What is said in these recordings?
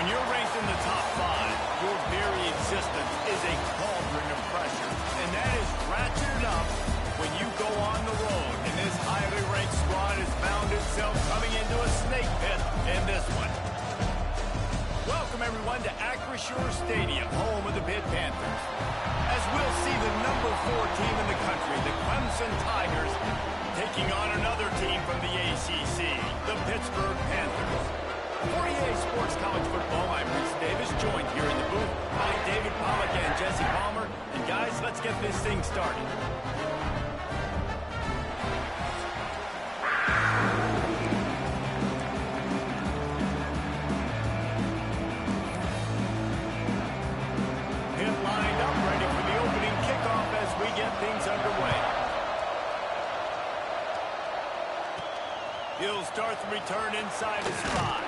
you're ranked in the top 5, your very existence is a cauldron of pressure. And that is ratcheted up when you go on the road. And this highly ranked squad has found itself coming into a snake pit in this one. Welcome, everyone, to Acrisure Stadium, home of the Pitt Panthers. As we'll see the number 4 team in the country, the Clemson Tigers, taking on another team from the ACC, the Pittsburgh Panthers. For EA Sports College Football, I'm Reese Davis, joined here in the booth by David Pollack and Jesse Palmer. And guys, let's get this thing started. Pitt lined up, ready for the opening kickoff as we get things underway. He'll start the return inside his 5.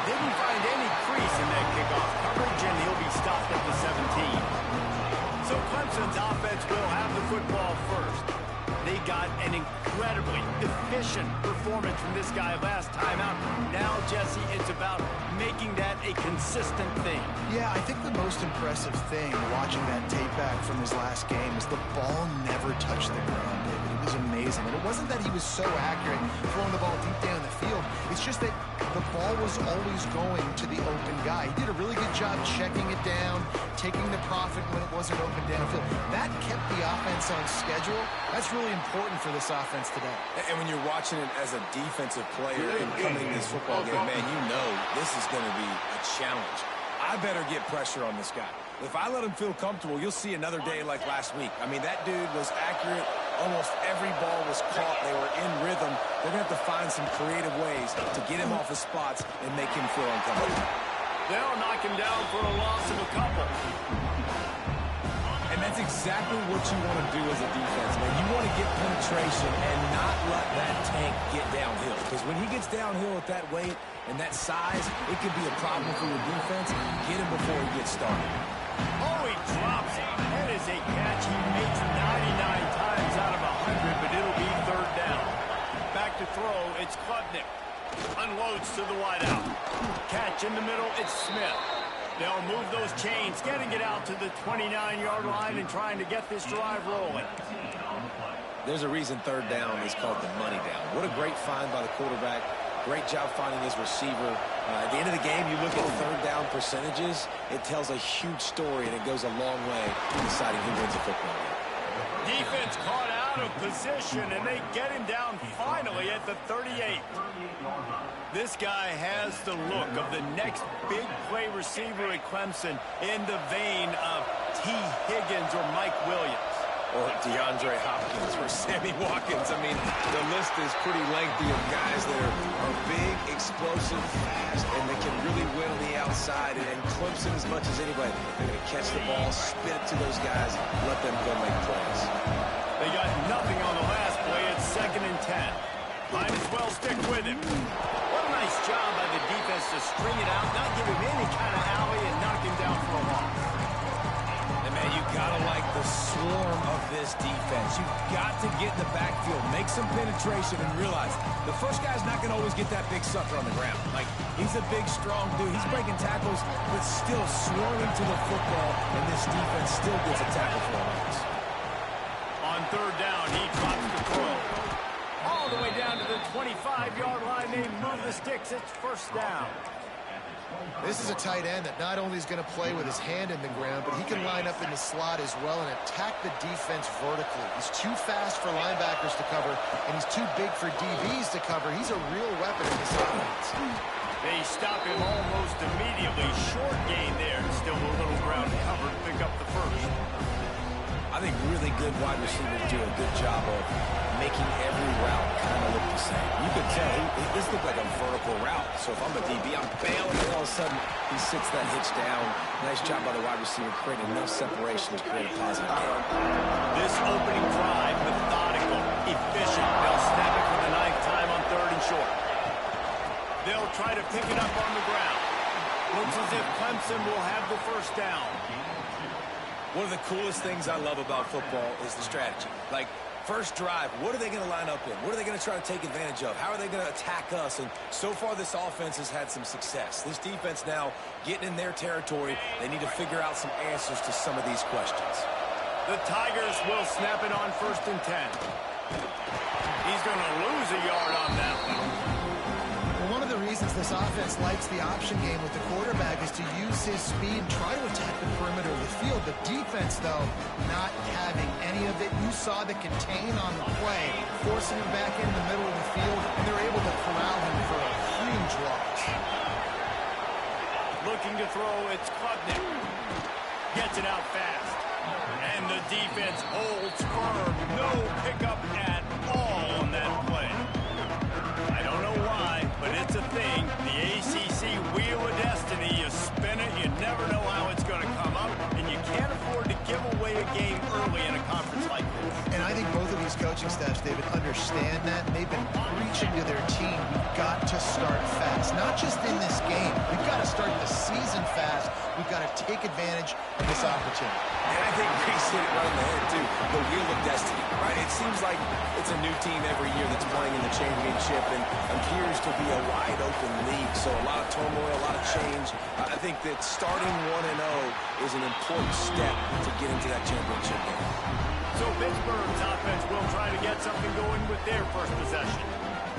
Didn't find any crease in that kickoff coverage, and he'll be stopped at the 17. So Clemson's offense will have the football first. They got an incredibly efficient performance from this guy last time out. Now, Jesse, it's about making that a consistent thing. Yeah, I think the most impressive thing watching that tape back from his last game is the ball never touched the ground, David. It was amazing. And it wasn't that he was so accurate throwing the ball deep down the field. It's just that the ball was always going to the open guy. He did a really good job checking it down, taking the profit when it wasn't open downfield. That kept the offense on schedule. That's really important for this offense today. And when you're watching it as a defensive player and coming in this football game, man, you know this is going to be a challenge. I better get pressure on this guy. If I let him feel comfortable, you'll see another day like last week. I mean, that dude was accurate. Almost every ball was caught. They were in rhythm. They're going to have to find some creative ways to get him off his spots and make him feel uncomfortable. They'll knock him down for a loss of a couple. And that's exactly what you want to do as a defense, man. You want to get penetration and not let that tank get downhill. Because when he gets downhill at that weight and that size, it could be a problem for your defense. Get him before he gets started. Oh, he drops it. That is a catch he makes 99 times out of 100, but it'll be 3rd down. Back to throw, it's Klubnik. Unloads to the wideout. Catch in the middle, it's Smith. They'll move those chains, getting it out to the 29-yard line and trying to get this drive rolling. There's a reason 3rd down is called the money down. What a great find by the quarterback. Great job finding his receiver. At the end of the game, you look at 3rd down percentages. It tells a huge story, and it goes a long way in deciding who wins a football game. Defense caught out of position, and they get him down finally at the 38. This guy has the look of the next big play receiver at Clemson in the vein of T. Higgins or Mike Williams. Or DeAndre Hopkins or Sammy Watkins. I mean, the list is pretty lengthy of guys that are big, explosive, fast, and they can really win on the outside. And Clemson, as much as anybody, they're going to catch the ball, spin it to those guys, let them go make plays. They got nothing on the last play. It's 2nd and 10. Might as well stick with him. What a nice job by the defense to string it out, not give him any kind of alley, and knock him down for a loss. And, man, you got to like the swarm of this defense. You've got to get in the backfield, make some penetration, and realize the first guy's not going to always get that big sucker on the ground. Like, he's a big, strong dude. He's breaking tackles, but still swarming to the football, and this defense still gets a tackle for a loss. On 3rd down, he drops the throw. All the way down to the 25-yard line. They move the sticks. It's 1st down. This is a tight end that not only is going to play with his hand in the ground, but he can line up in the slot as well and attack the defense vertically. He's too fast for linebackers to cover, and he's too big for DBs to cover. He's a real weapon in this offense. They stop him almost immediately. Short gain there. Still a little ground covered. Pick up the 1st. I think really good wide receivers do a good job of making every route kind of look the same. You could tell this looked like a vertical route. So if I'm a DB, I'm bailing, and all of a sudden he sits that hitch down. Nice job by the wide receiver creating enough separation to create a positive game. This opening drive, methodical, efficient. They'll snap it for the 9th time on 3rd and short. They'll try to pick it up on the ground. Looks as if Clemson will have the 1st down. One of the coolest things I love about football is the strategy. Like, First drive, what are they going to line up in? What are they going to try to take advantage of? How are they going to attack us? And so far, this offense has had some success. This defense now getting in their territory. They need to figure out some answers to some of these questions. The Tigers will snap it on 1st and 10. He's going to lose a yard on that one. Well, one of the reasons this offense likes the option game with the quarterback is to use his speed and try to attack the perimeter of the field. The defense, though, not having any of it. You saw the contain on the play, forcing him back in the middle of the field, and they're able to corral him for a huge loss. Looking to throw, it's Klubnik. Gets it out fast. And the defense holds firm. No pickup at all on that play. I don't know why, but it's a thing. The ACC Wheel of Destiny, you spin it, you never know how it's going to come up, and you can't afford to give away a game early in a conference like this. And I think both of these coaching staffs, David, understand that. They've been preaching to their team, we've got to start fast. Not just in this game. We've got to start the season fast. We've got to take advantage of this opportunity. And I think Reese hit it right in the head, too. The Wheel of Destiny, right? It seems like it's a new team every year that's playing in the championship, and appears to be a wide-open league. So a lot of turmoil, a lot of change. I think that starting 1-0 is an important step to get into that championship game. So Pittsburgh's offense will try to get something going with their first possession.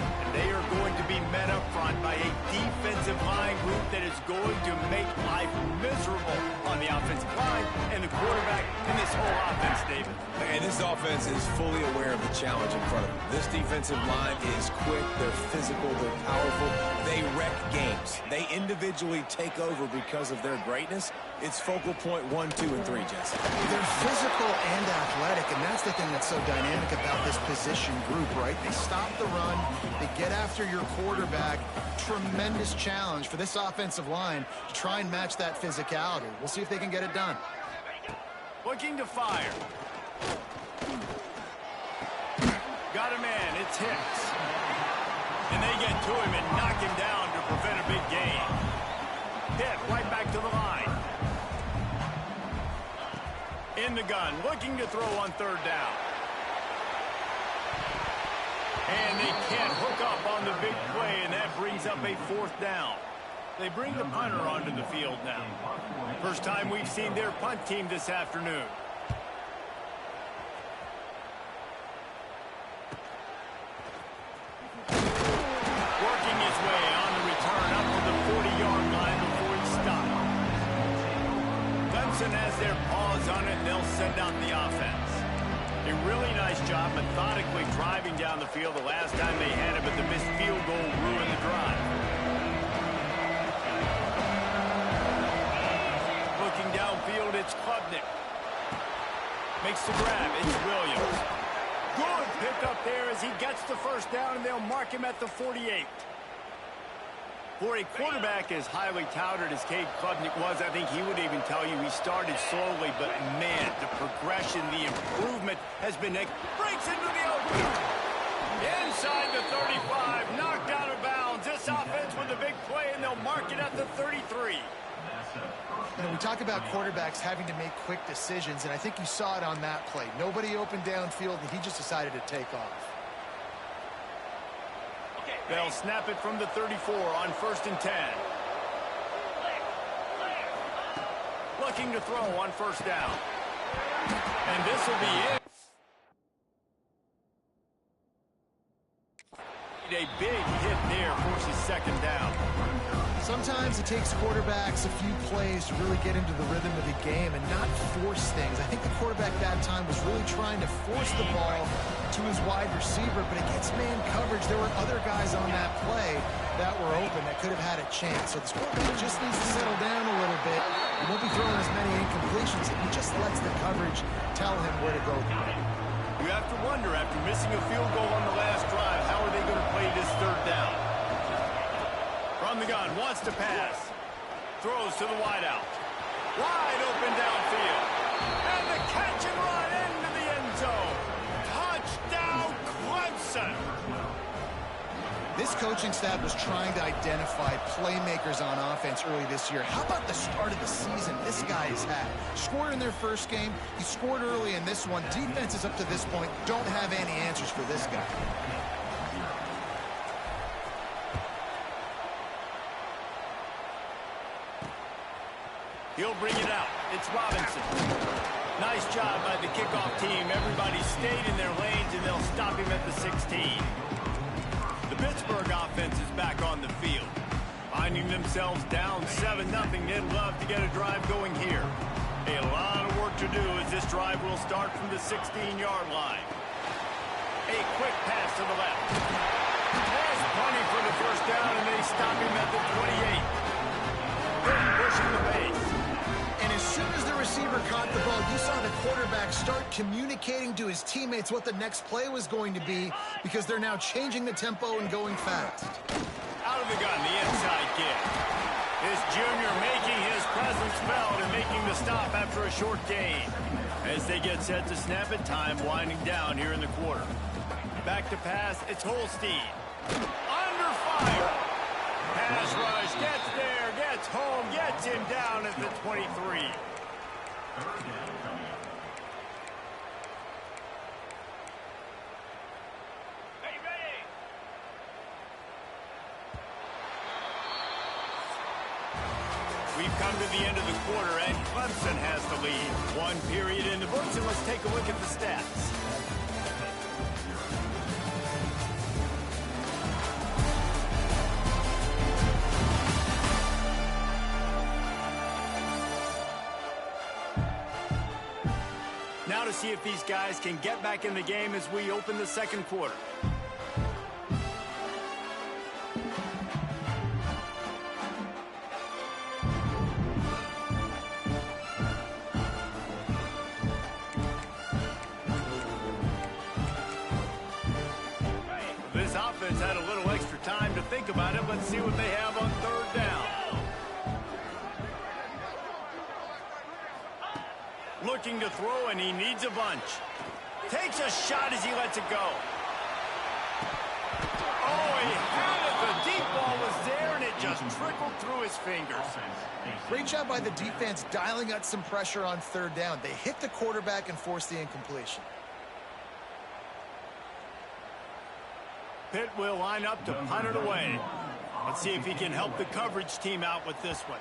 And they are going to be met up front by a defensive line group that is going to make life miserable on the offensive line and the quarterback in this whole offense, David. And this offense is fully aware of the challenge in front of them. This defensive line is quick, they're physical, they're powerful, they wreck games. They individually take over because of their greatness. It's focal point 1, 2, and 3, Jesse. They're physical and athletic, and that's the thing that's so dynamic about this position group, right? They stop the run, they get after your quarterback. Tremendous challenge for this offensive line to try and match that physicality. We'll see if they can get it done. Looking to fire. Got a man, it's Hicks. And they get to him and knock him down to prevent a big gain. Hit right back to the line. In the gun, looking to throw on 3rd down. And they can't hook up on the big play, and that brings up a 4th down. They bring the punter onto the field now. First time we've seen their punt team this afternoon. Working his way on the return up to the 40-yard line before he stopped. Clemson has their paws on it, and they'll send out the offense. A really nice job methodically driving down the field the last time they had it, but the missed field goal ruined the drive. Looking downfield, it's Klubnik. Makes the grab, it's Williams. Good pick up there as he gets the 1st down, and they'll mark him at the 48. For a quarterback as highly touted as Cade Klubnik was, I think he would even tell you he started slowly, but man, the progression, the improvement has been next. Breaks into the open. Inside the 35, knocked out of bounds. This offense with a big play, and they'll mark it at the 33. You know, we talk about quarterbacks having to make quick decisions, and I think you saw it on that play. Nobody open downfield, and he just decided to take off. They'll snap it from the 34 on 1st and 10. Looking to throw on 1st down. And this will be it. A big hit there, forces 2nd down. Sometimes it takes quarterbacks a few plays to really get into the rhythm of the game and not force things. I think the quarterback that time was really trying to force the ball to his wide receiver, but against man coverage, there were other guys on that play that were open that could have had a chance. So this quarterback just needs to settle down a little bit. He won't be throwing as many incompletions. He just lets the coverage tell him where to go. You have to wonder, after missing a field goal on the last drive, how are they going to play this 3rd down? From the gun, wants to pass. Throws to the wideout. Wide open downfield. And the catch and run into the end zone. Touchdown, Clemson. This coaching staff was trying to identify playmakers on offense early this year. How about the start of the season this guy has had? Scored in their first game. He scored early in this one. Defenses up to this point don't have any answers for this guy. He'll bring it out. It's Robinson. Nice job by the kickoff team. Everybody stayed in their lanes, and they'll stop him at the 16. The Pittsburgh offense is back on the field. Finding themselves down 7-0, they'd love to get a drive going here. A lot of work to do as this drive will start from the 16-yard line. A quick pass to the left. Has plenty for the first down, and they stop him at the 28. Then pushing the base. And as soon as the receiver caught the ball, you saw the quarterback start communicating to his teammates what the next play was going to be, because they're now changing the tempo and going fast. Out of the gun, the inside kick. This junior making his presence felt and making the stop after a short gain. As they get set to snap it, time winding down here in the quarter. Back to pass, it's Holstein. Under fire. Pass rush, gets there, gets home, gets him down at the 23. We've come to the end of the quarter, and Clemson has the lead. One period in the books, and let's take a look at the stats. Now to see if these guys can get back in the game as we open the second quarter. This offense had a little extra time to think about it. Let's see what they have on third down. Looking to throw, and he needs a bunch. Takes a shot as he lets it go. Oh, he had it. The deep ball was there, and it just trickled through his fingers. Great job by the defense dialing out some pressure on third down. They hit the quarterback and forced the incompletion. Pitt will line up to punt it away. Let's see if he can help the coverage team out with this one.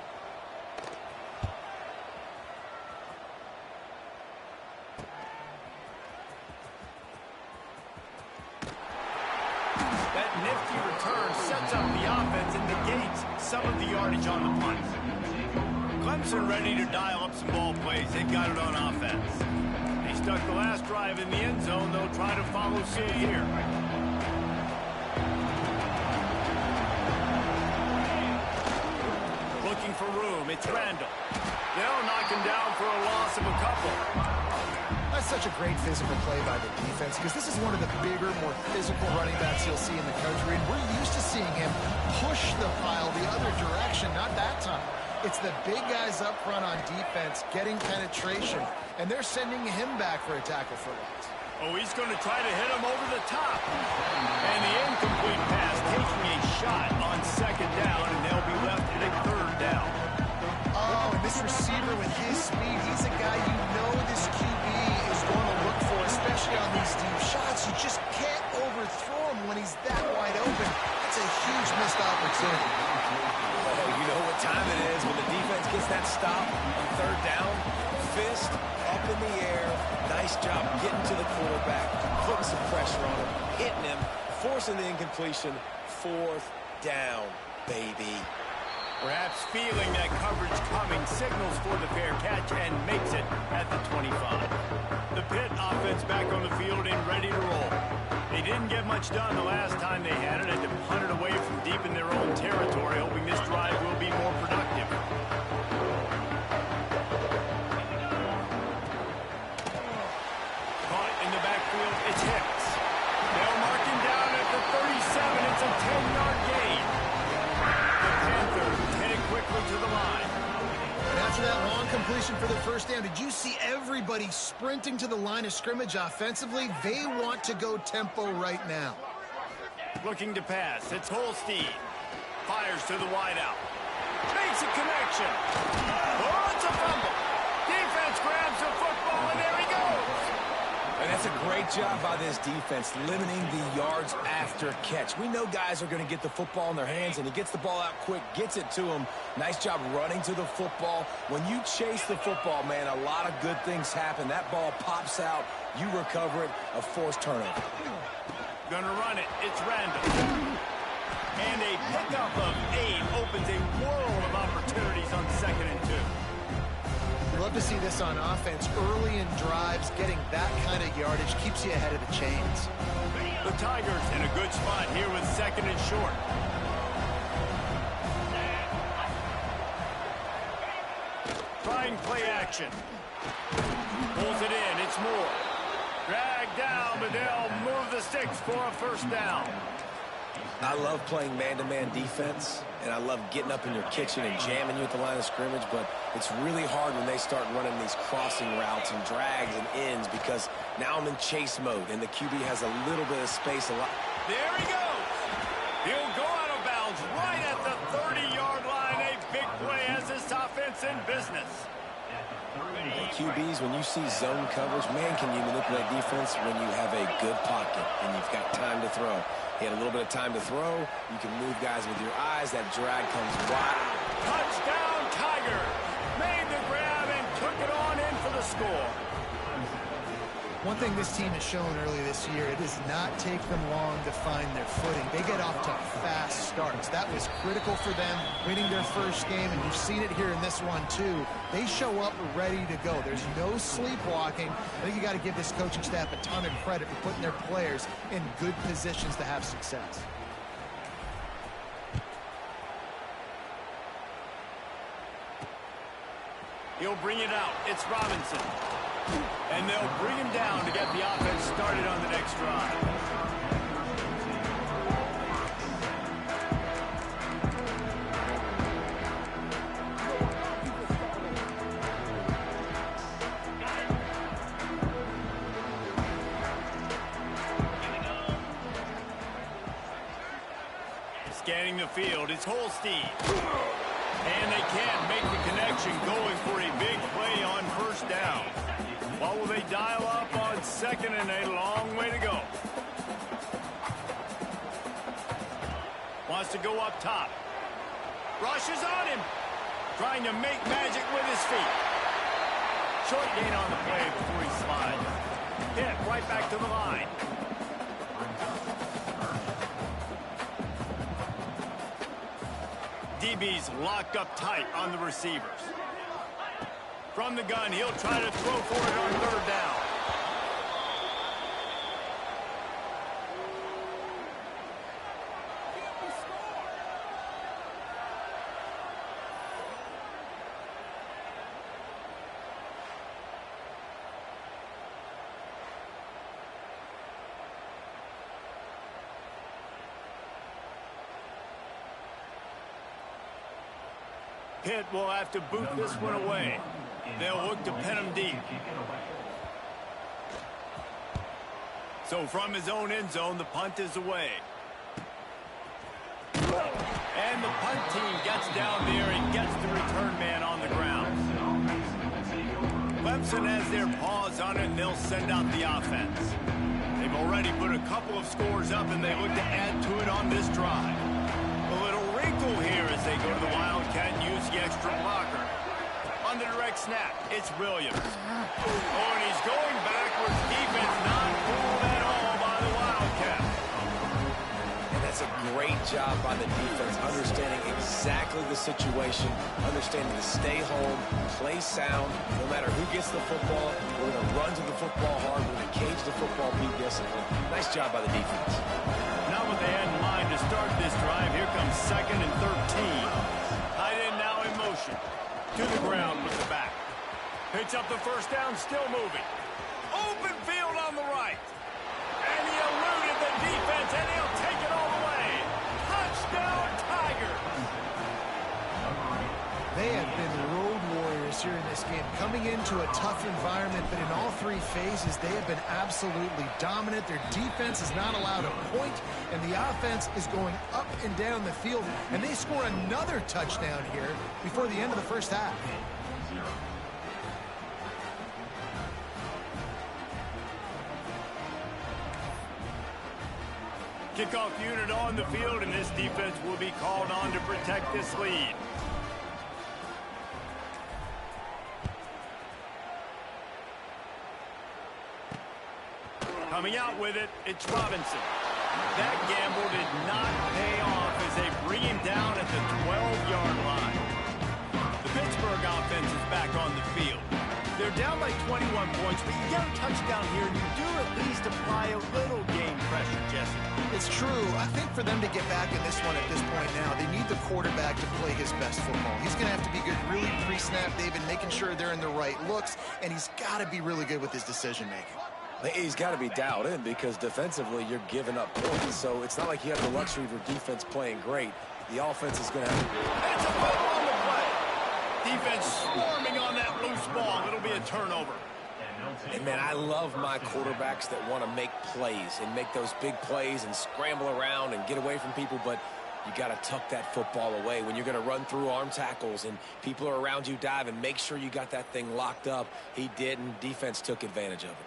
That nifty return sets up the offense and negates some of the yardage on the punt. Clemson ready to dial up some ball plays. They've got it on offense. They stuck the last drive in the end zone. They'll try to follow suit here. Looking for room. It's Randall. They'll knock him down for a loss of a couple. That's such a great physical play by the defense, because this is one of the bigger, more physical running backs you'll see in the country, and we're used to seeing him push the pile the other direction. Not that time. It's the big guys up front on defense getting penetration, and they're sending him back for a tackle for loss. Oh, he's going to try to hit him over the top. And the incomplete pass taking a shot on second down, and they'll be left at a third down. Oh, and this receiver with his speed, he's a guy you know this QB is going to look for, especially on these deep shots. You just can't overthrow him when he's that wide open. That's a huge missed opportunity. Oh, you know what time it is when the defense gets that stop on third down. Fist up in the air. Nice job getting to the quarterback, putting some pressure on him, hitting him, forcing the incompletion. Fourth down, baby. Perhaps feeling that coverage coming, signals for the fair catch and makes it at the 25. The Pitt offense back on the field and ready to roll. They didn't get much done the last time they had it, and to punt it away from deep in their own territory, hoping this drive will be more productive. Caught it in the backfield, it's Hicks. They'll mark him down at the 37. It's a 10-yard gain. The Panthers headed quickly to the line. And after that long completion for the first down, did you see everybody sprinting to the line of scrimmage offensively? They want to go tempo right now. Looking to pass. It's Holstein. Fires to the wideout. Makes a connection. Oh, it's a fumble. Defense grabs the football, and there he goes. And that's a great job by this defense, limiting the yards after catch. We know guys are going to get the football in their hands, and he gets the ball out quick, gets it to him. Nice job running to the football. When you chase the football, man, a lot of good things happen. That ball pops out. You recover it, a forced turnover. Gonna run it. It's Randall. And a pickup of 8 opens a world of opportunities on 2nd and 2. Love to see this on offense. Early in drives, getting that kind of yardage keeps you ahead of the chains. The Tigers in a good spot here with 2nd and short. Trying play action. Pulls it in. It's Moore. Dragged down, but they'll move the sticks for a first down. I love playing man-to-man defense, and I love getting up in your kitchen and jamming you at the line of scrimmage, but it's really hard when they start running these crossing routes and drags and ends because now I'm in chase mode, and the QB has a little bit of space. There he goes. He'll go out of bounds right at the 30-yard line. A big play as this offense in business. And QBs, when you see zone coverage, man, can you manipulate defense when you have a good pocket and you've got time to throw. He had a little bit of time to throw. You can move guys with your eyes. That drag comes wide. Touchdown, Tiger. Made the grab and took it on in for the score. One thing this team has shown early this year, it does not take them long to find their footing. They get off to fast starts. That was critical for them, winning their first game, and you've seen it here in this one too. They show up ready to go. There's no sleepwalking. I think you got to give this coaching staff a ton of credit for putting their players in good positions to have success. He'll bring it out. It's Robinson. And they'll bring him down to get the offense started on the next drive. Scanning the field, it's Holstein. And they can't make the connection, going for a big play on first down. What will they dial up on 2nd and a long way to go? Wants to go up top. Rushes on him. Trying to make magic with his feet. Short gain on the play before he slides. Hit right back to the line. DB's locked up tight on the receivers. From the gun, he'll try to throw for it on 3rd down. Pitt will have to boot this one away. They'll look to pin him deep. So from his own end zone, the punt is away. And the punt team gets down there and gets the return man on the ground. Clemson has their paws on it, and they'll send out the offense. They've already put a couple of scores up, and they look to add to it on this drive. A little wrinkle here as they go to the Wildcat and use the extra blocker. On the direct snap, it's Williams. Oh, and he's going backwards. Defense not fooled at all by the Wildcat. And that's a great job by the defense, understanding exactly the situation, understanding to stay home, play sound. No matter who gets the football, we're going to run to the football hard. We're going to cage the football, be disciplined. Nice job by the defense. Not what they had in mind to start this drive. Here comes 2nd and 13. Tight end now in motion. To the ground with the back. Picks up the first down, still moving. Open field on the right. And he eluded the defense, and he'll take it all the way. Touchdown, Tigers. They have been road warriors players here in this game, coming into a tough environment, but in all three phases, they have been absolutely dominant. Their defense is not allowed a point, and the offense is going up and down the field, and they score another touchdown here before the end of the first half. Kickoff unit on the field, and this defense will be called on to protect this lead. Coming out with it, it's Robinson. That gamble did not pay off as they bring him down at the 12-yard line. The Pittsburgh offense is back on the field. They're down by 21 points, but you get a touchdown here, and you do at least apply a little game pressure, Jesse. It's true. I think for them to get back in this one at this point now, they need the quarterback to play his best football. He's going to have to be good really pre-snap, David, making sure they're in the right looks, and he's got to be really good with his decision-making. He's got to be dialed in because defensively you're giving up points, so it's not like you have the luxury of your defense playing great. The offense is going to have to... It's a ball on the play. Defense swarming on that loose ball. It'll be a turnover. And, man, I love my quarterbacks that want to make plays and make those big plays and scramble around and get away from people, but you got to tuck that football away. When you're going to run through arm tackles and people are around you diving, make sure you got that thing locked up. He didn't. Defense took advantage of it.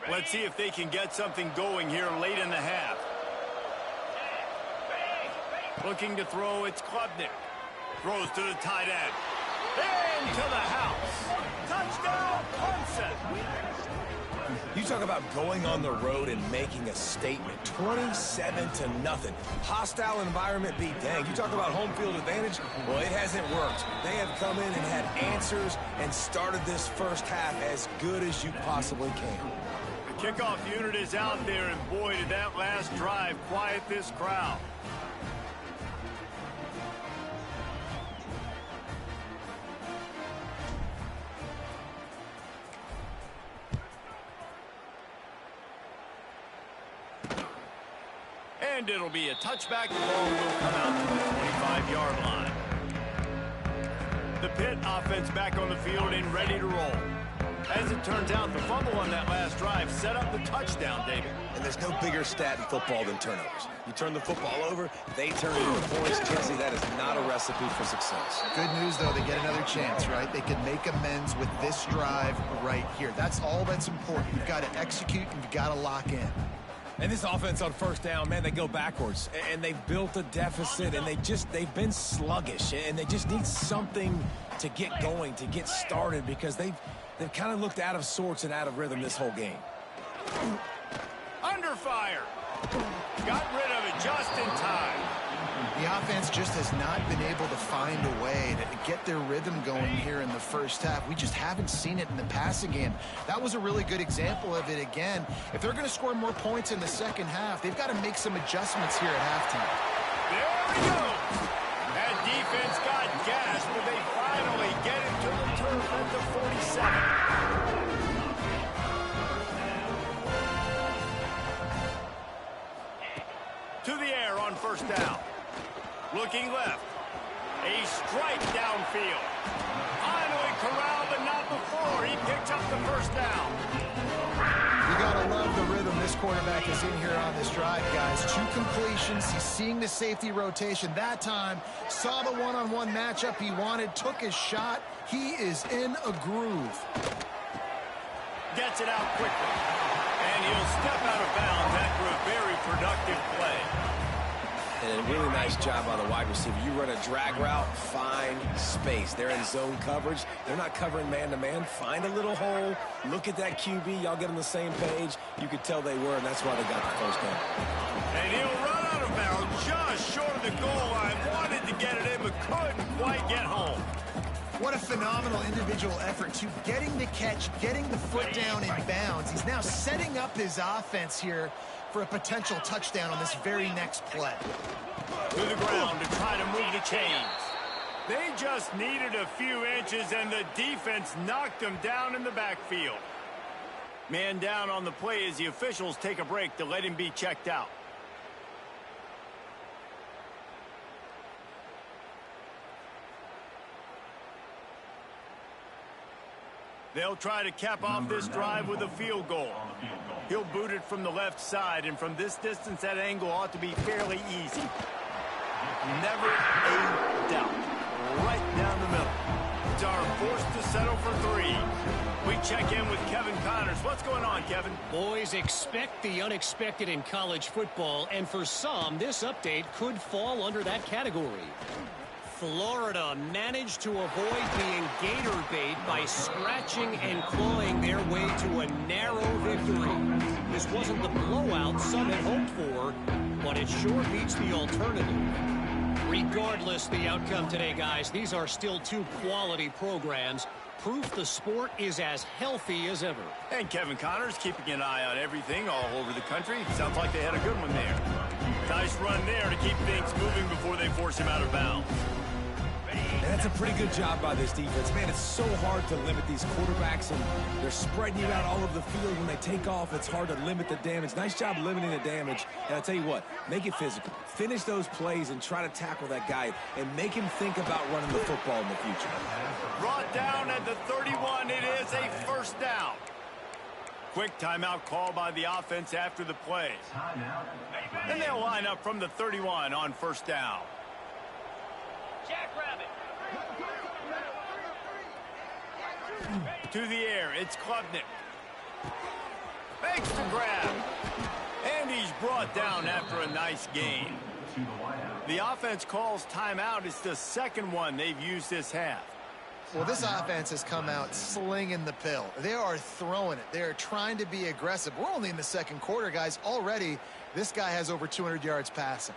Let's see if they can get something going here late in the half. Looking to throw, it's Klubnik. Throws to the tight end. Into the house. Touchdown, Clemson. You talk about going on the road and making a statement. 27-0. Hostile environment be dang. You talk about home field advantage. Well, it hasn't worked. They have come in and had answers and started this first half as good as you possibly can. Kickoff unit is out there, and boy, did that last drive quiet this crowd. And it'll be a touchback. The ball will come out to the 25-yard line. The Pitt offense back on the field and ready to roll. As it turns out, the fumble on that last drive set up the touchdown, David. And there's no bigger stat in football than turnovers. You turn the football over, they turn it into points. Jesse, that is not a recipe for success. Good news, though, they get another chance, right? They can make amends with this drive right here. That's all that's important. You've got to execute, and you've got to lock in. And this offense on first down, man, they go backwards. And they've built a deficit, and they've been sluggish. And they just need something to get going, to get started, because they've kind of looked out of sorts and out of rhythm this whole game. Under fire. Got rid of it just in time. The offense just has not been able to find a way to get their rhythm going here in the first half. We just haven't seen it in the passing game. That was a really good example of it again. If they're going to score more points in the second half, they've got to make some adjustments here at halftime. There we go. That defense got gas, but they finally get it to the turf at the 47. To the air on first down. Looking left. A strike downfield. Finally corralled, but not before. He picks up the first down. You got to love the rhythm this quarterback is in here on this drive, guys. 2 completions. He's seeing the safety rotation. That time, saw the one-on-one matchup he wanted, took his shot. He is in a groove. Gets it out quickly. And he'll step out of bounds after a very productive play. And a really nice job by the wide receiver. You run a drag route, find space. They're in zone coverage. They're not covering man-to-man. Find a little hole. Look at that QB. Y'all get on the same page. You could tell they were, and that's why they got the first down. And he'll run out of bounds just short of the goal line. Wanted to get it in, but couldn't quite get home. What a phenomenal individual effort to getting the catch, getting the foot down in bounds. He's now setting up his offense here for a potential touchdown on this very next play. To the ground to try to move the chains. They just needed a few inches, and the defense knocked them down in the backfield. Man down on the play as the officials take a break to let him be checked out. They'll try to cap off this drive with a field goal. He'll boot it from the left side, and from this distance, that angle ought to be fairly easy. Never a doubt. Right down the middle. Are forced to settle for 3. We check in with Kevin Connors. What's going on, Kevin? Boys, expect the unexpected in college football, and for some, this update could fall under that category. Florida managed to avoid being gator bait by scratching and clawing their way to a narrow victory. This wasn't the blowout some had hoped for, but it sure beats the alternative. Regardless the outcome today, guys, these are still 2 quality programs. Proof the sport is as healthy as ever. And Kevin Connors keeping an eye on everything all over the country. Sounds like they had a good one there. Nice run there to keep things moving before they force him out of bounds. And that's a pretty good job by this defense. Man, it's so hard to limit these quarterbacks, and they're spreading you out all over the field. When they take off, it's hard to limit the damage. Nice job limiting the damage. And I'll tell you what, make it physical. Finish those plays and try to tackle that guy and make him think about running the football in the future. Brought down at the 31. It is a first down. Quick timeout call by the offense after the play. And they'll line up from the 31 on first down. Jackrabbit. To the air, it's Klubnik. Makes the grab. And he's brought down after a nice gain. The offense calls timeout. It's the second one they've used this half. Well, this offense has come out slinging the pill. They are throwing it. They are trying to be aggressive. We're only in the second quarter, guys. Already, this guy has over 200 yards passing.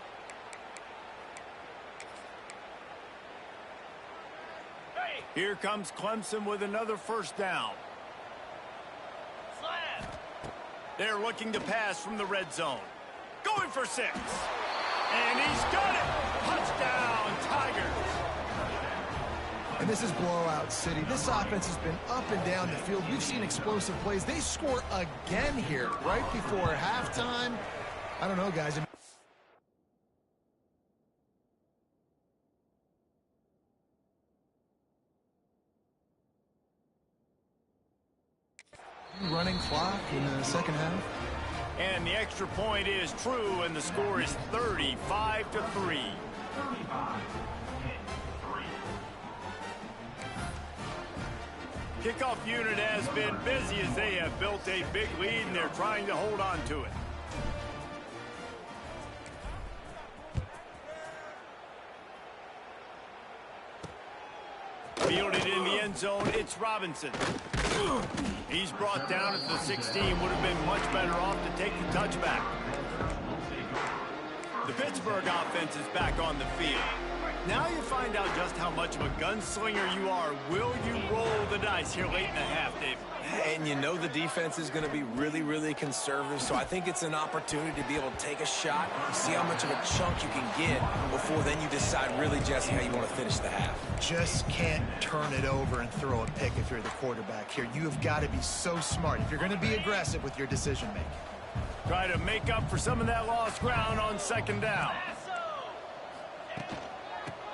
Here comes Clemson with another first down. Slam. They're looking to pass from the red zone. Going for 6. And he's got it. Touchdown, Tigers. And this is blowout city. This offense has been up and down the field. We've seen explosive plays. They score again here right before halftime. I don't know, guys. Running clock in the second half. And the extra point is true, and the score is 35-3. Kickoff unit has been busy as they have built a big lead, and they're trying to hold on to it. Fielded in the end zone, it's Robinson. He's brought down at the 16. Would have been much better off to take the touchback. The Pittsburgh offense is back on the field. Now you find out just how much of a gunslinger you are. Will you roll the dice here late in the half, Dave? And you know the defense is going to be really, really conservative, so I think it's an opportunity to be able to take a shot, see how much of a chunk you can get before then you decide really, Jesse, how you want to finish the half. Just can't turn it over and throw a pick if you're the quarterback here. You have got to be so smart if you're going to be aggressive with your decision-making. Try to make up for some of that lost ground on second down.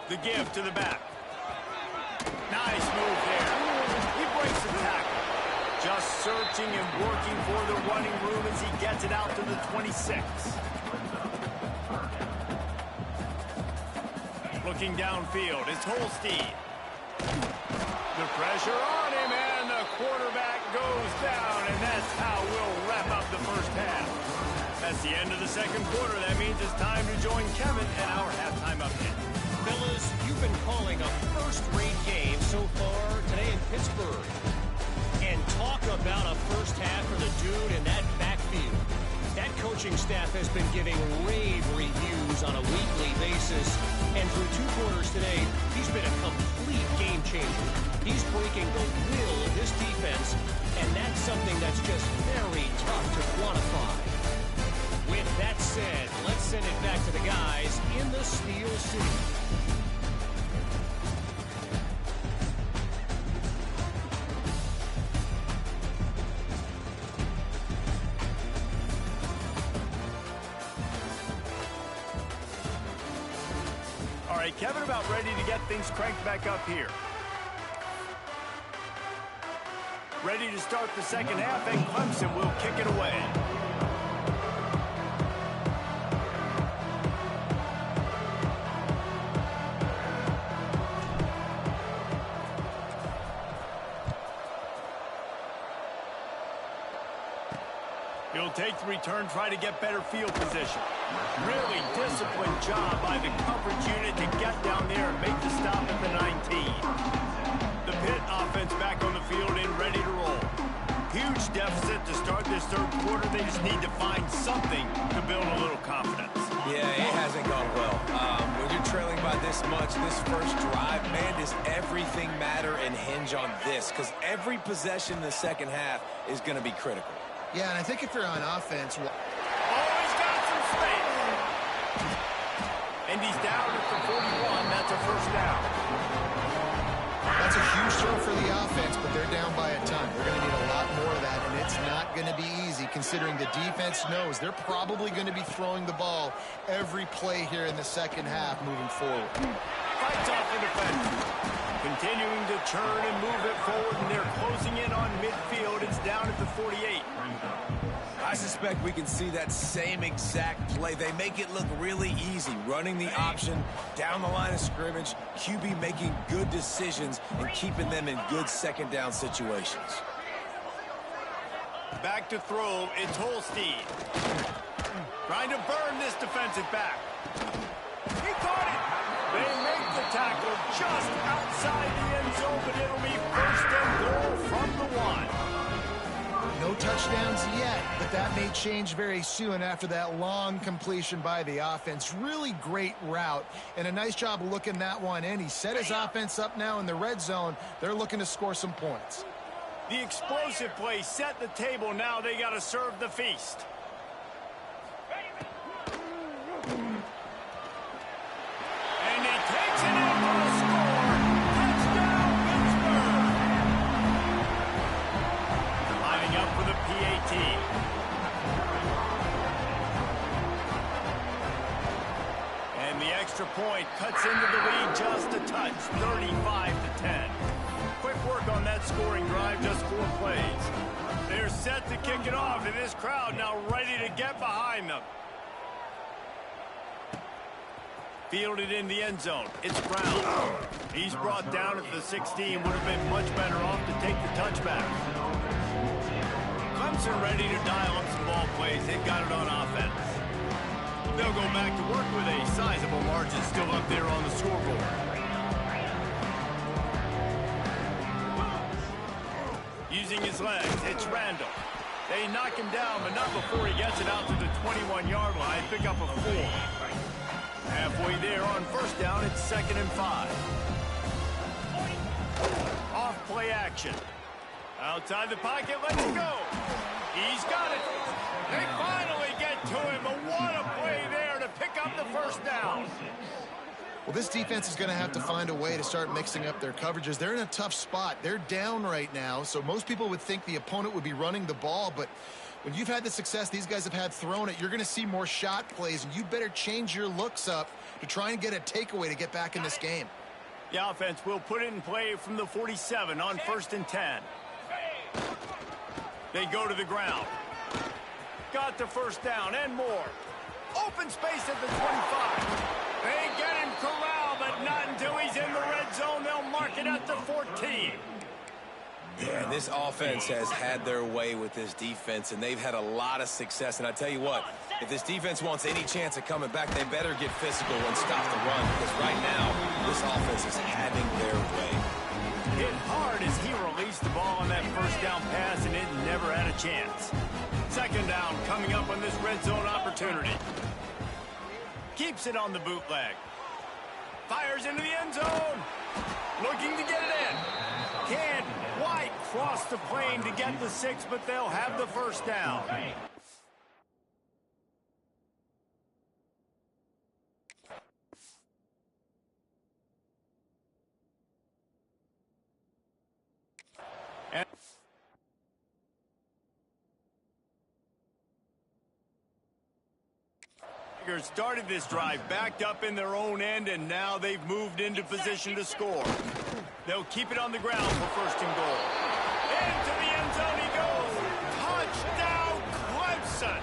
The give to the back. Nice move there. He breaks the tackle. Just searching and working for the running room as he gets it out to the 26. Looking downfield, it's Holstein. The pressure on him, and the quarterback goes down, and that's how we'll wrap up the first half. That's the end of the second quarter. That means it's time to join Kevin and our halftime update. Fellas, you've been calling a first-rate game so far today in Pittsburgh. And talk about a first half for the dude in that backfield. That coaching staff has been giving rave reviews on a weekly basis. And through 2 quarters today, he's been a complete game changer. He's breaking the will of this defense, and that's something that's just very tough to quantify. With that said, let's send it back to the guys in the Steel City. right, Kevin, about ready to get things cranked back up here. Ready to start the second half, and Clemson will kick it away. He'll take the return, try to get better field position. Really disciplined job by the coverage unit to get down there and make the stop at the 19. The Pitt offense back on the field and ready to roll. Huge deficit to start this third quarter. They just need to find something to build a little confidence. Yeah, it hasn't gone well. When you're trailing by this much, this first drive, man, does everything matter and hinge on this? Because every possession in the second half is going to be critical. Yeah, and I think if you're on offense... He's got some space. And he's down at the 41. That's a first down. That's a huge throw for the offense, but they're down by a ton. They're going to need a lot more of that, and it's not going to be easy considering the defense knows they're probably going to be throwing the ball every play here in the second half moving forward. Fights off the defense. Continuing to turn and move it forward, and they're closing in on midfield. It's down at the 48. I suspect we can see that same exact play. They make it look really easy, running the option down the line of scrimmage, QB making good decisions and keeping them in good second down situations. Back to throw, it's Holstein. Trying to burn this defensive back. He caught it. They make the tackle just outside the end zone, but it'll be first and goal from the 1. No touchdowns yet, but that may change very soon after that long completion by the offense. Really great route, and a nice job of looking that one in. He set his offense up now in the red zone. They're looking to score some points. The explosive play set the table. Now they got to serve the feast. And he takes it in for a score. Touchdown, Pittsburgh. Lining up for the PAT. And the extra point cuts into the lead just a touch, 35-10. Quick work on that scoring drive, just 4 plays. They're set to kick it off, and this crowd now ready to get behind them. Fielded in the end zone. It's Brown. He's brought down at the 16. Would have been much better off to take the touchback. Clemson ready to dial up some ball plays. They've got it on offense. They'll go back to work with a sizable margin still up there on the scoreboard. Using his legs, it's Randall. They knock him down, but not before he gets it out to the 21-yard line. Pick up a 4. Halfway there on first down, it's 2nd and 5. Off play action. Outside the pocket, let's go. He's got it. They finally get to him, but what a play there to pick up the first down. Well, this defense is going to have to find a way to start mixing up their coverages. They're in a tough spot. They're down right now, so most people would think the opponent would be running the ball, but when you've had the success these guys have had throwing it, you're going to see more shot plays, and you better change your looks up to try and get a takeaway to get back in this game. The offense will put it in play from the 47 on 1st and 10. They go to the ground. Got the first down and more. Open space at the 25. They get him corralled, but not until he's in the red zone. They'll mark it at the 14. Yeah, this offense has had their way with this defense, and they've had a lot of success. And I tell you what, if this defense wants any chance of coming back, they better get physical and stop the run, because right now, this offense is having their way. Hit hard as he released the ball on that first down pass, and it never had a chance. 2nd down coming up on this red zone opportunity. Keeps it on the bootleg. Fires into the end zone. Looking to get it in. Can't quite cross the plane to get the 6, but they'll have the first down. Started this drive backed up in their own end, and now they've moved into position to score. They'll keep it on the ground for first and goal. Into the end zone he goes. Touchdown, Clemson.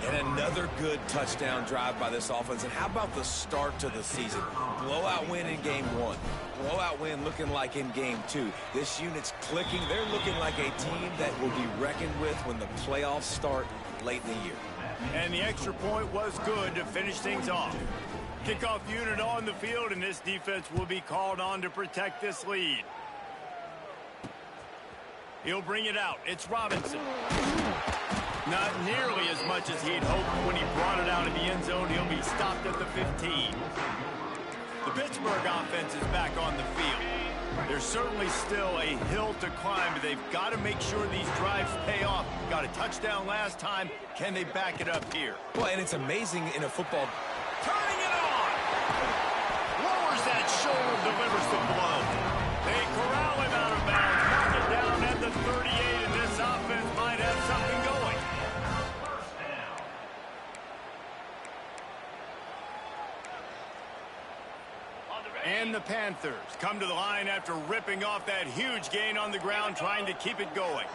And another good touchdown drive by this offense. And how about the start to the season? Blowout win in game 1. Blowout win looking like in game 2. This unit's clicking. They're looking like a team that will be reckoned with when the playoffs start late in the year. And the extra point was good to finish things off. Kickoff unit on the field, and this defense will be called on to protect this lead. He'll bring it out. It's Robinson. Not nearly as much as he'd hoped when he brought it out of the end zone. He'll be stopped at the 15. The Pittsburgh offense is back on the field. There's certainly still a hill to climb, but they've got to make sure these drives pay off. Got a touchdown last time. Can they back it up here? Well, and it's amazing in a football. Turning it on! Lowers that shoulder, delivers the blow. They corral him out of bounds, knock it down at the 38, and this offense might have something going. And the Panthers come to the line after ripping off that huge gain on the ground, trying to keep it going.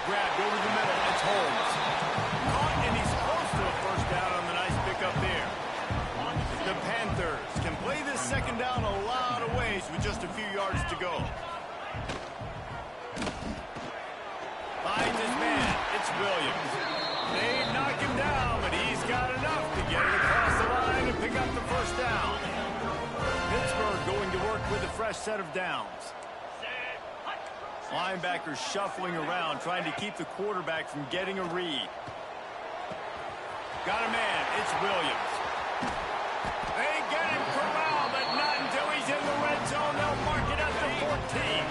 Grabbed over the middle. It's Holmes. Caught, and he's close to a first down on the nice pickup there. The Panthers can play this second down a lot of ways with just a few yards to go. Finds his man. It's Williams. They knock him down, but he's got enough to get it across the line and pick up the first down. Pittsburgh going to work with a fresh set of downs. Linebackers shuffling around, trying to keep the quarterback from getting a read. Got a man. It's Williams. They get him corralled, but not until he's in the red zone. They'll mark it at the 14.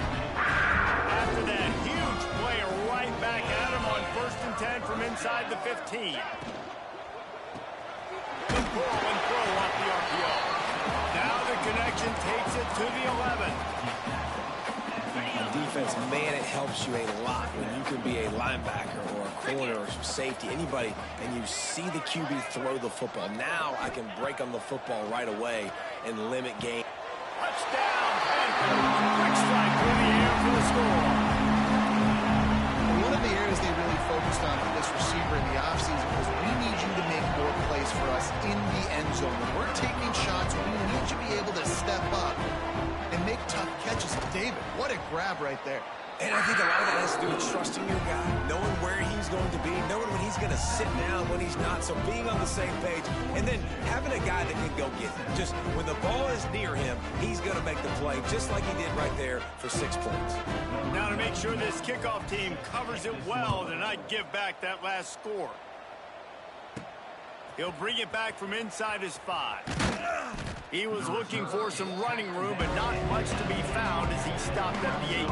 After that huge play right back at him on 1st and 10 from inside the 15. The pull and throw off the RPO. Now the connection takes it to the 11. Defense, man, it helps you a lot when you can be a linebacker or a corner or safety, anybody, and you see the QB throw the football. Now I can break on the football right away and limit game. Touchdown, Panthers. Quick strike through the air for the score. One of the areas they really focused on for this receiver in the offseason was we need you to make more plays for us in the end zone. When we're taking shots, we need you to be able to step up and make tough catches. David, what a grab right there. And I think a lot of that has to do with trusting your guy, knowing where he's going to be, knowing when he's going to sit down, when he's not, so being on the same page, and then having a guy that can go get it. Just when the ball is near him, he's going to make the play, just like he did right there for 6 points. Now to make sure this kickoff team covers it well to not give back that last score. He'll bring it back from inside his 5. He was looking for some running room, but not much to be found as he stopped at the 18.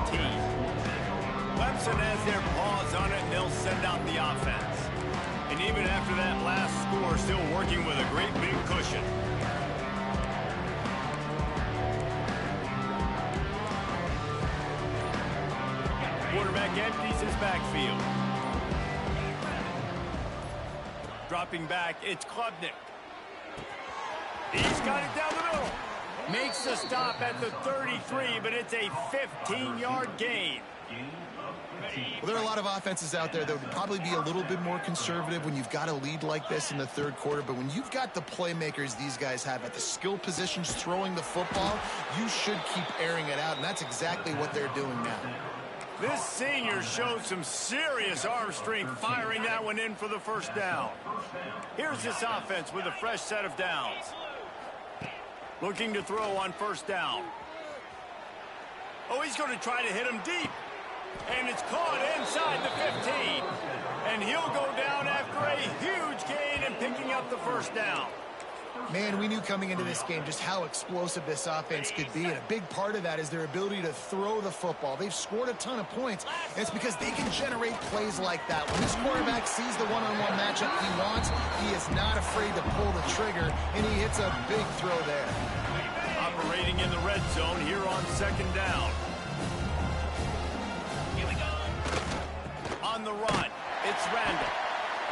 Clemson has their paws on it, and they'll send out the offense. And even after that last score, still working with a great big cushion. Quarterback empties his backfield. Dropping back, it's Klubnik. He's got it down the middle. Makes the stop at the 33, but it's a 15-yard gain. Well, there are a lot of offenses out there that would probably be a little bit more conservative when you've got a lead like this in the third quarter. But when you've got the playmakers these guys have at the skill positions throwing the football, you should keep airing it out, and that's exactly what they're doing now. This senior showed some serious arm strength firing that one in for the first down. Here's this offense with a fresh set of downs. Looking to throw on first down. Oh, he's going to try to hit him deep. And it's caught inside the 15. And he'll go down after a huge gain and picking up the first down. Man, we knew coming into this game just how explosive this offense could be, and a big part of that is their ability to throw the football. They've scored a ton of points, and it's because they can generate plays like that. When this quarterback sees the one-on-one matchup he wants, he is not afraid to pull the trigger, and he hits a big throw there. Operating in the red zone here on second down. On on the run. It's Randall.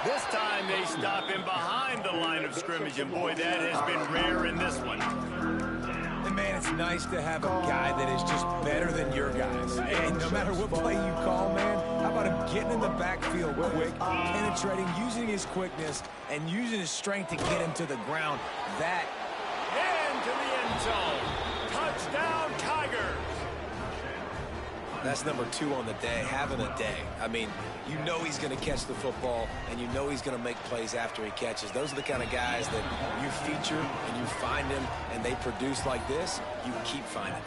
This time they stop him behind the line of scrimmage, and boy, that has been rare in this one. And man, it's nice to have a guy that is just better than your guys. And no matter what play you call, man, how about him getting in the backfield quick, penetrating, using his quickness, and using his strength to get him to the ground. That Into the end zone. Touchdown, Tigers. That's number 2 on the day, having a day. I mean, you know he's going to catch the football, and you know he's going to make plays after he catches. Those are the kind of guys that you feature and you find him, and they produce like this, you keep finding.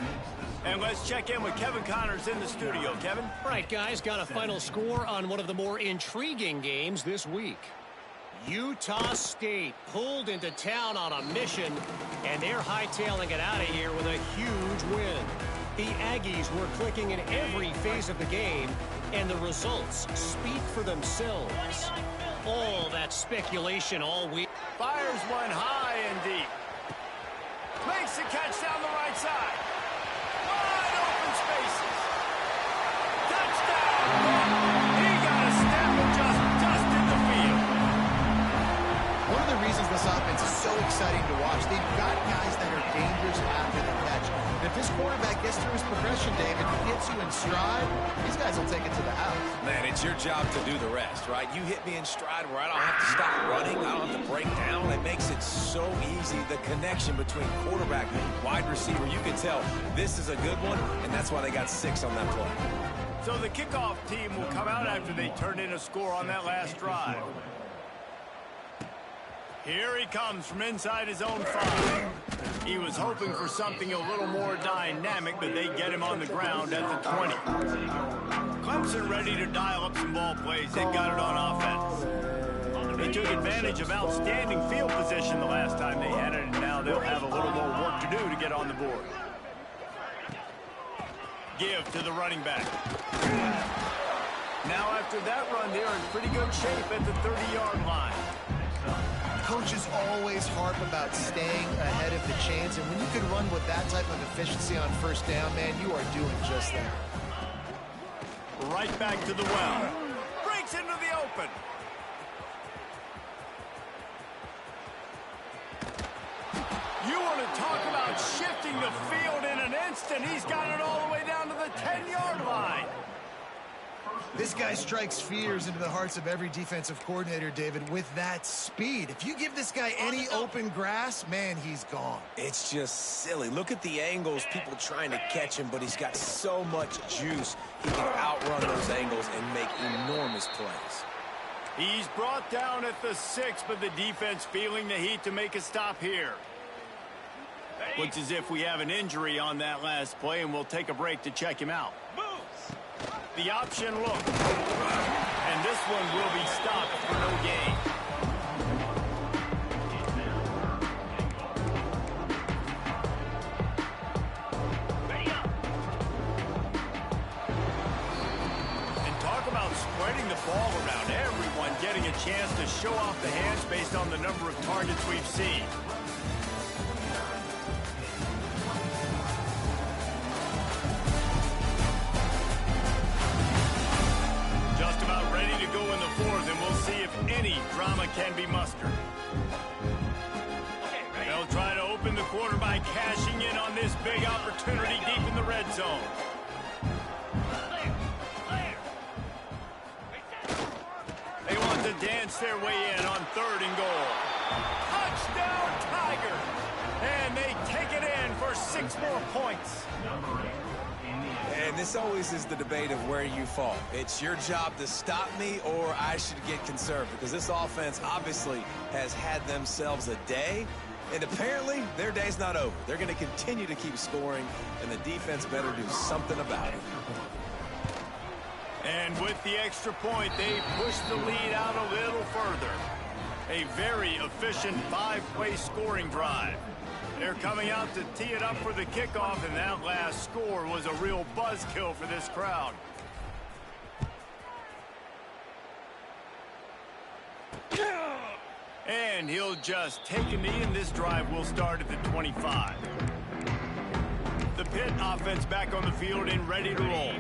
And let's check in with Kevin Connors in the studio. Kevin? All right, guys, got a final score on one of the more intriguing games this week. Utah State pulled into town on a mission, and they're hightailing it out of here with a huge win. The Aggies were clicking in every phase of the game, and the results speak for themselves. All that speculation all week. Fires one high and deep. Makes the catch down the right side. Wide open spaces. Touchdown! He got a step and just dusted the field. One of the reasons this offense is so exciting to watch, they've got guys that are dangerous after the catch. And if this quarterback gets through his progression, David, he gets you in stride, these guys will take it to the house. Man, it's your job to do the rest, right? You hit me in stride where I don't have to stop running. I don't have to break down. It makes it so easy. The connection between quarterback and wide receiver, you can tell this is a good one, and that's why they got 6 on that play. So the kickoff team will come out after they turn in a score on that last drive. Here he comes from inside his own 5. He was hoping for something a little more dynamic, but they get him on the ground at the 20. Clemson ready to dial up some ball plays. They got it on offense. They took advantage of outstanding field position the last time they had it, and now they'll have a little more work to do to get on the board. Give to the running back. Now after that run, they're in pretty good shape at the 30-yard line. Coaches always harp about staying ahead of the chains, and when you can run with that type of efficiency on first down, man, you are doing just that. Right back to the well. Breaks into the open. You want to talk about shifting the field in an instant. He's got it all the way down to the 10-yard line. This guy strikes fears into the hearts of every defensive coordinator, David, with that speed. If you give this guy any open grass, man, he's gone. It's just silly. Look at the angles, people trying to catch him, but he's got so much juice. He can outrun those angles and make enormous plays. He's brought down at the 6, but the defense feeling the heat to make a stop here. Looks as if we have an injury on that last play, and we'll take a break to check him out. The option look. And this one will be stopped for no gain. And talk about spreading the ball around. Everyone getting a chance to show off the hands based on the number of targets we've seen. Any drama can be mustered. They'll try to open the quarter by cashing in on this big opportunity deep in the red zone. They want to dance their way in on 3rd and goal. Touchdown, Tigers! And they take it in for 6 more points. And this always is the debate of where you fall. It's your job to stop me, or I should get conservative, because this offense obviously has had themselves a day, and apparently their day's not over. They're going to continue to keep scoring, and the defense better do something about it. And with the extra point, they push the lead out a little further. A very efficient 5-play scoring drive. They're coming out to tee it up for the kickoff, and that last score was a real buzzkill for this crowd. And he'll just take a knee, and this drive will start at the 25. The Pitt offense back on the field and ready to roll.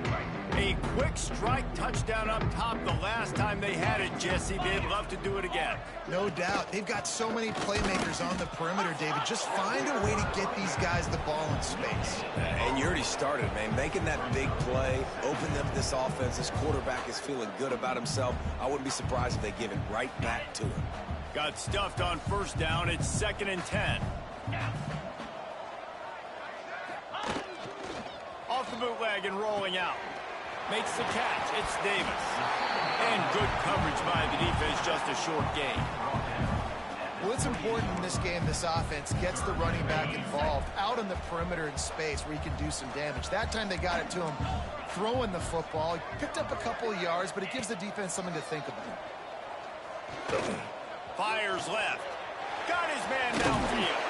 A quick strike touchdown up top the last time they had it, Jesse. They'd love to do it again. No doubt. They've got so many playmakers on the perimeter, David. Just find a way to get these guys the ball in space. And you already started, man. Making that big play, open up this offense. This quarterback is feeling good about himself. I wouldn't be surprised if they give it right back to him. Got stuffed on first down. It's 2nd and 10. Off the bootleg and rolling out. Makes the catch. It's Davis. And good coverage by the defense, just a short gain. Well, it's important in this game, this offense gets the running back involved out on the perimeter in space where he can do some damage. That time they got it to him throwing the football. He picked up a couple of yards, but it gives the defense something to think about. Fires left. Got his man downfield.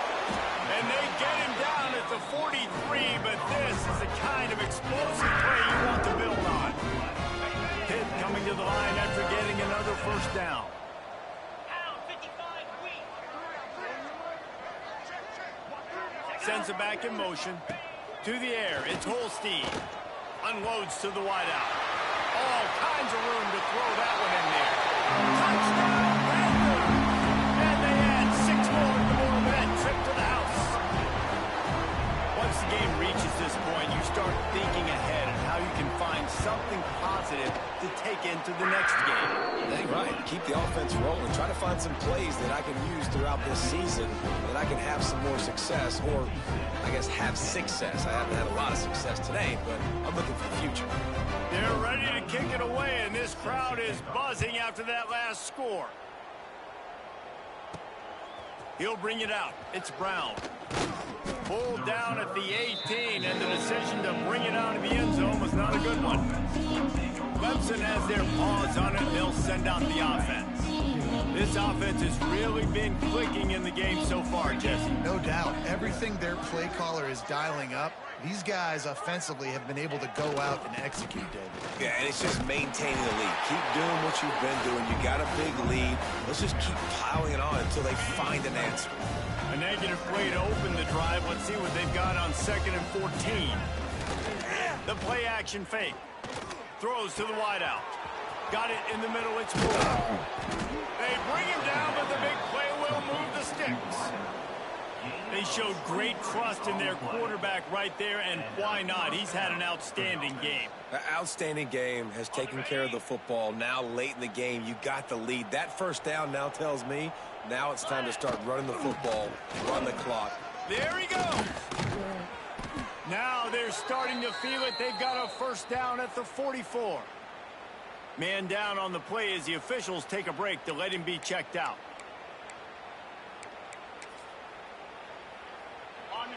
And they get him down at the 43, but this is the kind of explosive play you want to build on. Pitt coming to the line after getting another first down. Sends it back in motion. To the air, it's Holstein. Unloads to the wideout. All kinds of room to throw that one in there. Touchdown, Panthers! And they add 6 more to the Morvet trip to the house. Once the game reaches this point, you start thinking ahead and how you can find something positive to take into the next game. Dang right. Keep the offense rolling. Try to find some plays that I can use throughout this season that I can have some more success, or I guess have success. I haven't had a lot of success today, but I'm looking for the future. They're ready to kick it away, and this crowd is buzzing after that last score. He'll bring it out. It's Brown. Pulled down at the 18, and the decision to bring it out of the end zone was not a good one. Clemson has their paws on it. They'll send out the offense. This offense has really been clicking in the game so far, Jesse. No doubt. Everything their play caller is dialing up, these guys offensively have been able to go out and execute, David. Yeah, and it's just maintaining the lead. Keep doing what you've been doing. You got a big lead. Let's just keep piling it on until they find an answer. A negative play to open the drive. Let's see what they've got on 2nd and 14. The play action fake. Throws to the wideout. Got it in the middle. It's Moore. They bring him down, but the big play will move the sticks. They showed great trust in their quarterback right there, and why not? He's had an outstanding game. An outstanding game, has taken care of the football. Now late in the game, you got the lead. That first down now tells me now it's time to start running the football, run the clock. There he goes. Now they're starting to feel it. They've got a first down at the 44. Man down on the play as the officials take a break to let him be checked out.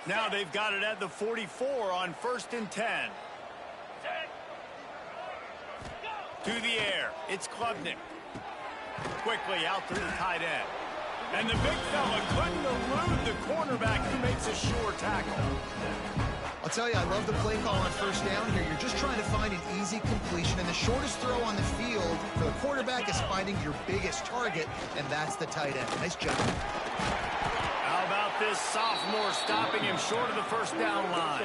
Now they've got it at the 44 on 1st and 10. To the air. It's Klubnik. Quickly out to the tight end. And the big fella couldn't elude the cornerback who makes a sure tackle. I'll tell you, I love the play call on first down here. You're just trying to find an easy completion, and the shortest throw on the field for the quarterback is finding your biggest target, and that's the tight end. Nice job. How about this sophomore stopping him short of the first down line?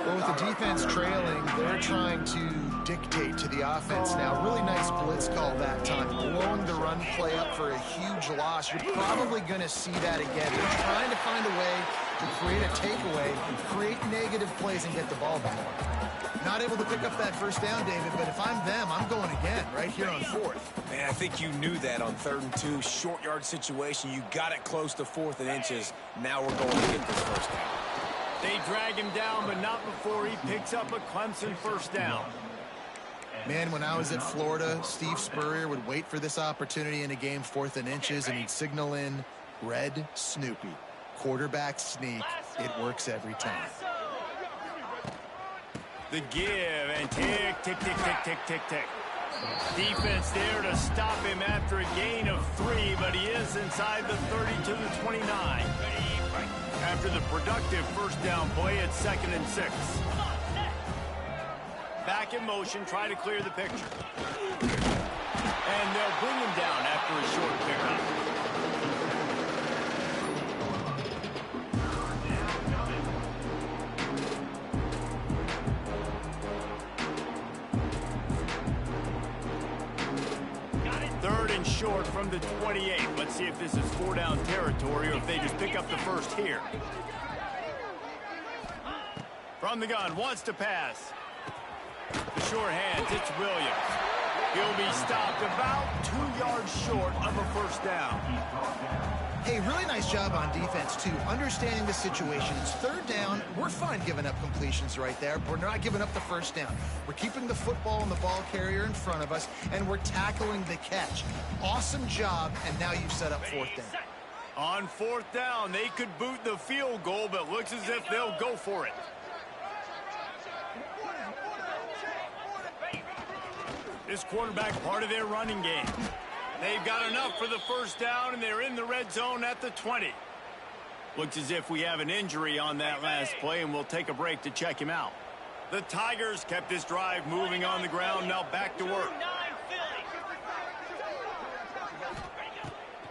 Well, with the defense trailing, they're trying to dictate to the offense now. Really nice blitz call that time. Blowing the run play up for a huge loss. You're probably going to see that again. They're trying to find a way to create a takeaway, create negative plays, and get the ball back. Not able to pick up that first down, David, but if I'm them, I'm going again right here on 4th. Man, I think you knew that on 3rd and 2, short yard situation. You got it close to 4th and inches. Now we're going to get this first down. They drag him down, but not before he picks up a Clemson first down. Man, when I was at Florida, Steve Spurrier would wait for this opportunity in a game 4th and inches, and he'd signal in Red Snoopy. Quarterback sneak. It works every time. The give and tick, tick, tick, tick, tick, tick, tick. Defense there to stop him after a gain of 3, but he is inside the 30 to the 29. After the productive first down play at 2nd and 6. Back in motion, try to clear the picture. And they'll bring him down after a short pickup. short from the 28. Let's see if this is 4-down territory or if they just pick up the first here. From the gun, wants to pass. The short hands, it's Williams. He'll be stopped about 2 yards short of a first down. Hey, really nice job on defense, too. Understanding the situation. It's 3rd down. We're fine giving up completions right there, but we're not giving up the first down. We're keeping the football and the ball carrier in front of us, and we're tackling the catch. Awesome job, and now you've set up 4th down. On 4th down, they could boot the field goal, but looks as if they'll go for it. This quarterback part of their running game. They've got enough for the first down, and they're in the red zone at the 20. Looks as if we have an injury on that last play, and we'll take a break to check him out. The Tigers kept this drive moving on the ground, now back to work.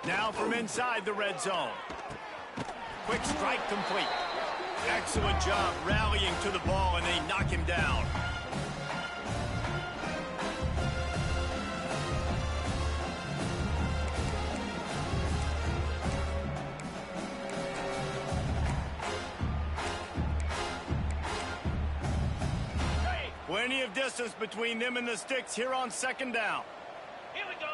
Now from inside the red zone. Quick strike complete. Excellent job rallying to the ball, and they knock him down. Plenty of distance between them and the sticks here on 2nd down. Here we go.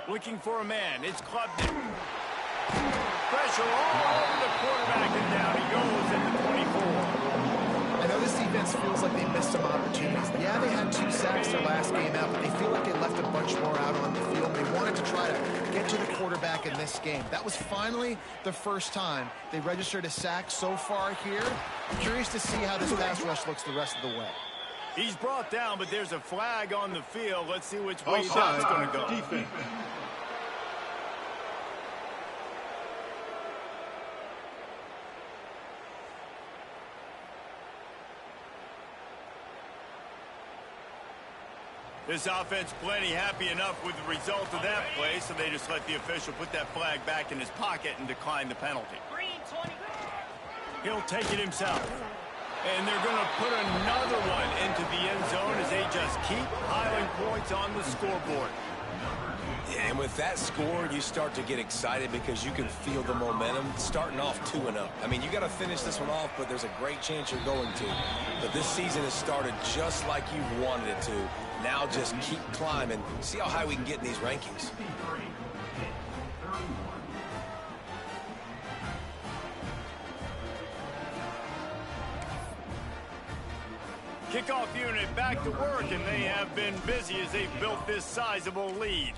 Looking for a man. It's clubbed in. Pressure all over the quarterback, and down he goes at the 24. I know this defense feels like they missed some opportunities. Yeah, they had 2 sacks their last game out, but they feel like they left a bunch more out on the field. They wanted to try to get to the quarterback in this game. That was finally the first time they registered a sack so far here. Curious to see how this pass rush looks the rest of the way. He's brought down, but there's a flag on the field. Let's see which way that's going to go. Defense. This offense plenty happy enough with the result of that play, so they just let the official put that flag back in his pocket and decline the penalty. He'll take it himself. And they're going to put another one into the end zone as they just keep piling points on the scoreboard. Yeah, and with that score, you start to get excited because you can feel the momentum starting off 2-0. I mean, you got to finish this one off, but there's a great chance you're going to. But this season has started just like you wanted it to. Now just keep climbing. See how high we can get in these rankings. Kickoff unit back to work, and they have been busy as they've built this sizable lead.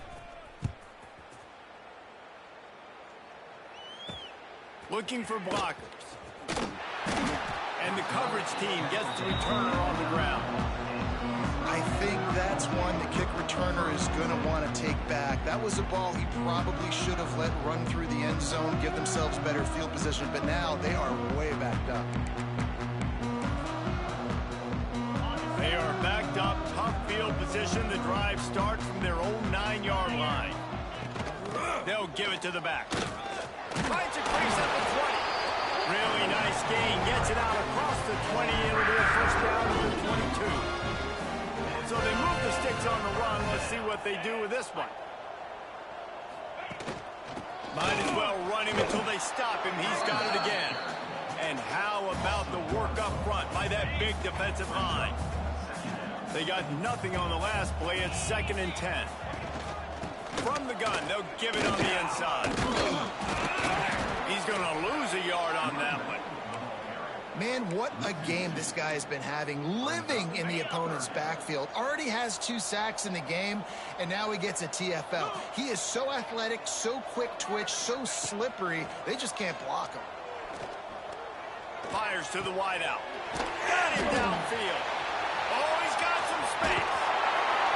Looking for blockers. And the coverage team gets the returner on the ground. I think that's one the kick returner is going to want to take back. That was a ball he probably should have let run through the end zone, give themselves better field position, but now they are way backed up. They are backed up, tough field position. The drive starts from their own 9-yard line. They'll give it to the back. Finds a crease at the 20. Really nice gain. Gets it out across the 20. It'll be a first down to the 22. So they move the sticks on the run. Let's see what they do with this one. Might as well run him until they stop him. He's got it again. And how about the work up front by that big defensive line? They got nothing on the last play. It's 2nd and 10. From the gun, they'll give it on the inside. He's going to lose a yard on that one. Man, what a game this guy has been having, living in the opponent's backfield. Already has 2 sacks in the game, and now he gets a TFL. He is so athletic, so quick twitch, so slippery, they just can't block him. Fires to the wideout. Got him downfield. Oh, he's got some space.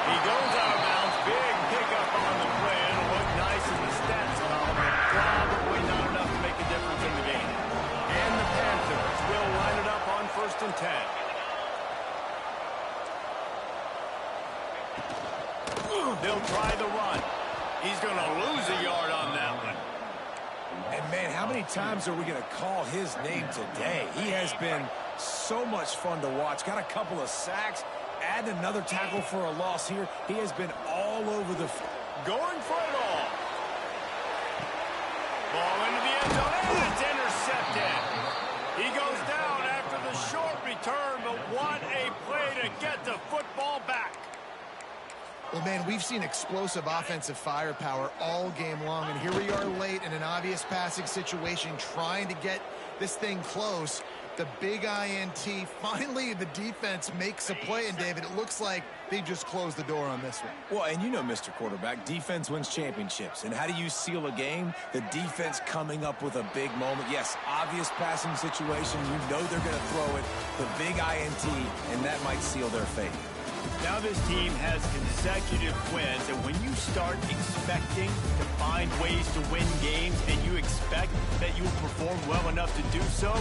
He goes out of bounds. Big pickup on the play. It'll look nice in the stats column, but probably not enough to make a difference in the game. And the Panthers will line it up on 1st and 10. They'll try the run. He's going to lose a yard on that one. And, man, how many times are we going to call his name today? He has been so much fun to watch. Got a couple of sacks. Add another tackle for a loss here. He has been all over the field. Going for it all. Ball into the end zone, and it's intercepted. He goes down after the short return, but what a play to get the football back. Well, man, we've seen explosive offensive firepower all game long, and here we are late in an obvious passing situation trying to get this thing close. The big INT, finally the defense makes a play, and David, it looks like they just closed the door on this one. Well, and you know, Mr. Quarterback, defense wins championships. And how do you seal a game? The defense coming up with a big moment. Yes, obvious passing situation. You know they're going to throw it. The big INT, and that might seal their fate. Now this team has consecutive wins, and when you start expecting to find ways to win games and you expect that you will perform well enough to do so,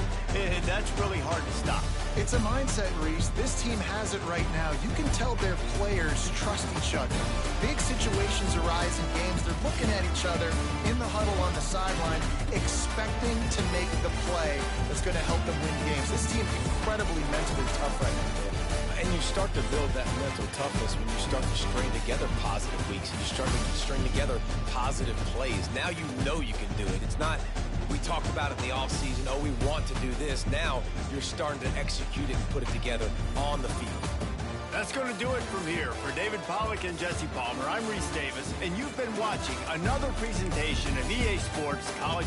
that's really hard to stop. It's a mindset, Reese. This team has it right now. You can tell their players trust each other. Big situations arise in games. They're looking at each other in the huddle on the sideline, expecting to make the play that's going to help them win games. This team incredibly mentally tough right now. And you start to build that mental toughness when you start to string together positive weeks and you start to string together positive plays. Now you know you can do it. It's not, we talked about it in the offseason, oh, we want to do this. Now you're starting to execute it and put it together on the field. That's going to do it from here. For David Pollack and Jesse Palmer, I'm Reese Davis, and you've been watching another presentation of EA Sports College.